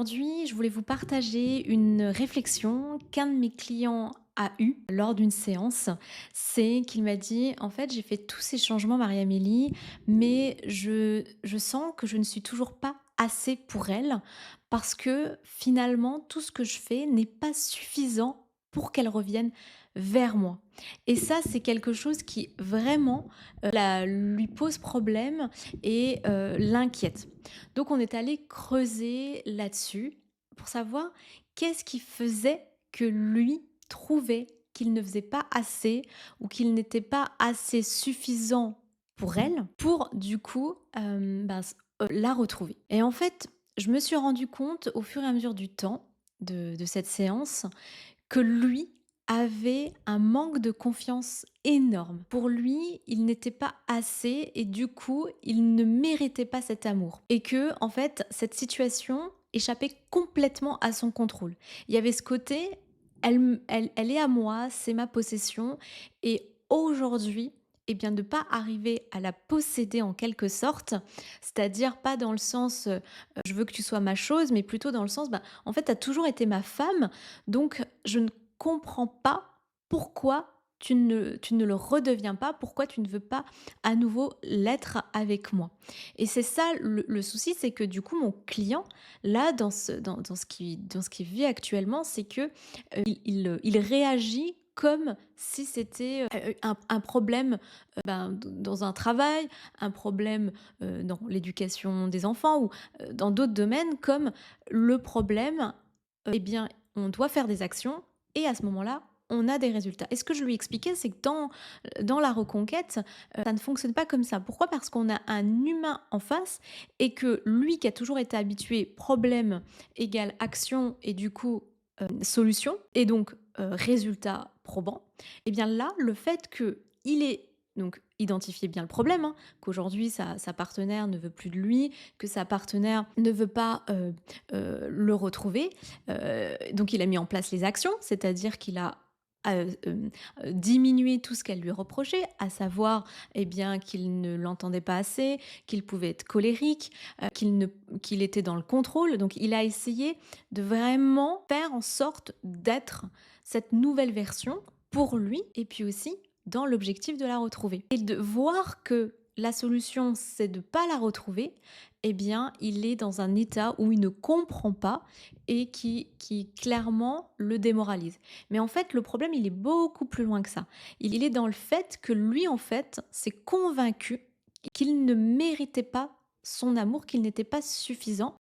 Aujourd'hui, je voulais vous partager une réflexion qu'un de mes clients a eue lors d'une séance. C'est qu'il m'a dit: «En fait, j'ai fait tous ces changements, Marie-Amélie, mais je sens que je ne suis toujours pas assez pour elle parce que finalement, tout ce que je fais n'est pas suffisant pour qu'elle revienne vers moi». Et ça, c'est quelque chose qui vraiment, lui pose problème et l'inquiète. Donc on est allé creuser là-dessus pour savoir qu'est-ce qui faisait que lui trouvait qu'il ne faisait pas assez ou qu'il n'était pas assez suffisant pour elle, pour du coup, la retrouver. Et en fait, je me suis rendu compte au fur et à mesure du temps de cette séance que lui avait un manque de confiance énorme. Pour lui, il n'était pas assez et du coup, il ne méritait pas cet amour. Et que, en fait, cette situation échappait complètement à son contrôle. Il y avait ce côté, elle est à moi, c'est ma possession. Et aujourd'hui, eh bien, de pas arriver à la posséder en quelque sorte, c'est-à-dire pas dans le sens je veux que tu sois ma chose, mais plutôt dans le sens, bah, en fait, tu as toujours été ma femme, donc je ne comprends pas pourquoi tu ne le redeviens pas, pourquoi tu ne veux pas à nouveau l'être avec moi. Et c'est ça le souci, c'est que du coup, mon client, là, dans ce qu'il vit actuellement, c'est que il réagit comme si c'était un problème dans un travail, un problème dans l'éducation des enfants ou dans d'autres domaines, comme le problème, eh bien, on doit faire des actions et à ce moment-là, on a des résultats. Et ce que je lui expliquais, c'est que dans la reconquête, ça ne fonctionne pas comme ça. Pourquoi? Parce qu'on a un humain en face et que lui qui a toujours été habitué problème égale action et du coup solution et donc résultat probant, et bien là, le fait qu'il ait donc identifié bien le problème, hein, qu'aujourd'hui sa partenaire ne veut plus de lui, que sa partenaire ne veut pas le retrouver. Donc il a mis en place les actions, c'est-à-dire qu'il a diminué tout ce qu'elle lui reprochait, à savoir eh bien qu'il ne l'entendait pas assez, qu'il pouvait être colérique, qu'il était dans le contrôle. Donc il a essayé de vraiment faire en sorte d'être cette nouvelle version pour lui et puis aussi dans l'objectif de la retrouver. Et de voir que la solution, c'est de ne pas la retrouver, eh bien, il est dans un état où il ne comprend pas et qui clairement le démoralise. Mais en fait, le problème, il est beaucoup plus loin que ça. Il est dans le fait que lui, en fait, s'est convaincu qu'il ne méritait pas son amour, qu'il n'était pas suffisant